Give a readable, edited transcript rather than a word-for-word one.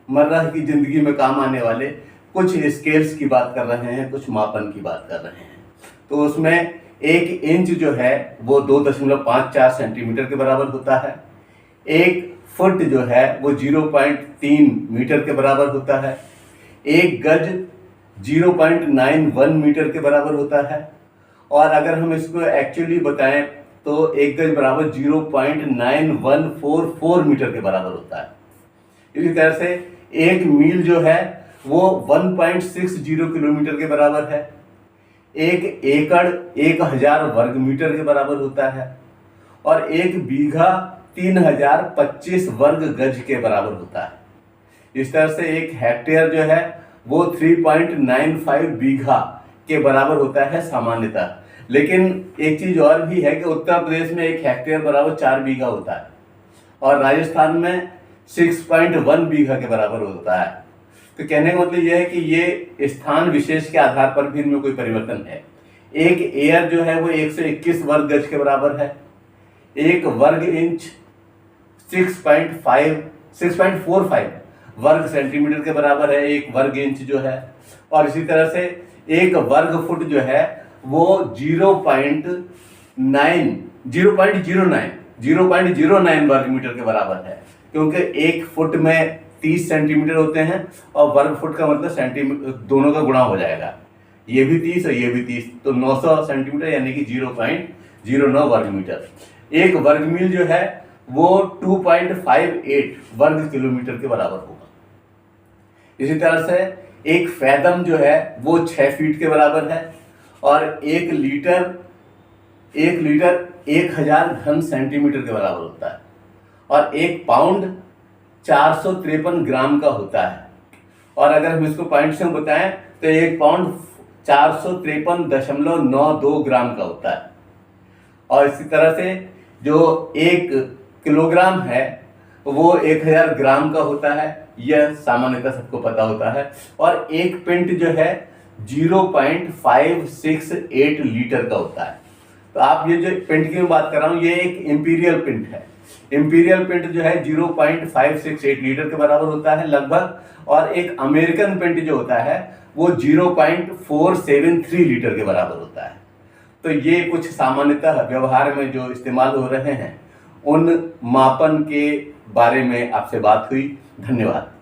मर्रा की ज़िंदगी में काम आने वाले कुछ स्केल्स की बात कर रहे हैं, कुछ मापन की बात कर रहे हैं। तो उसमें 1 इंच जो है वो 2.54 सेंटीमीटर के बराबर होता है। 1 फुट जो है वो 0.3 मीटर के बराबर होता है। 1 गज 0.91 मीटर के बराबर होता है। और अगर हम इसको एक्चुअली बताएं तो 1 गज बराबर 0.9144 मीटर के बराबर होता है। इसी तरह से 1 मील जो है वो 1.60 किलोमीटर के बराबर है। 1 एकड़ 1000 वर्ग मीटर के बराबर होता है। और 1 बीघा 3025 वर्ग गज के बराबर होता है। इस तरह से 1 हेक्टेयर जो है वो 3.95 बीघा के बराबर होता है सामान्यतः। लेकिन एक चीज और भी है कि उत्तर प्रदेश में 1 हेक्टेयर बराबर 4 बीघा होता है और राजस्थान में 6.1 बीघा के बराबर होता है। तो कहने का मतलब यह है कि ये स्थान विशेष के आधार पर भी इनमें कोई परिवर्तन है। 1 एयर जो है वो 121 वर्ग गज के बराबर है। 1 वर्ग इंच 6.45 वर्ग सेंटीमीटर के बराबर है 1 वर्ग इंच जो है। और इसी तरह से 1 वर्ग फुट जो है वो 0.09 वर्ग मीटर के बराबर है, क्योंकि 1 फुट में 30 सेंटीमीटर होते हैं और वर्ग फुट का मतलब सेंटीमीटर दोनों का गुणा हो जाएगा। ये भी 30 और ये भी 30, तो 900 सेंटीमीटर यानी कि 0.09 वर्ग मीटर। 1 वर्ग मील जो है वो 2.58 वर्ग किलोमीटर के बराबर होगा। इसी तरह से 1 फैदम जो है वो 6 फीट के बराबर है। और 1 लीटर 1000 घन सेंटीमीटर के बराबर होता है। और 1 पाउंड 453 ग्राम का होता है। और अगर हम इसको पॉइंट से बताएं तो 1 पाउंड 453.92 ग्राम का होता है। और इसी तरह से जो 1 किलोग्राम है वो 1000 ग्राम का होता है, यह सामान्यतः सबको पता होता है। और 1 पिंट जो है 0.568 लीटर का होता है। तो आप ये जो पिंट की मैं बात कर रहा हूँ ये एक इंपीरियल पिंट है। इंपीरियल पिंट जो है 0.568 लीटर के बराबर होता है लगभग। और एक अमेरिकन पिंट जो होता है वो 0.473 लीटर के बराबर होता है। तो ये कुछ सामान्यतः व्यवहार में जो इस्तेमाल हो रहे हैं उन मापन के बारे में आपसे बात हुई। धन्यवाद।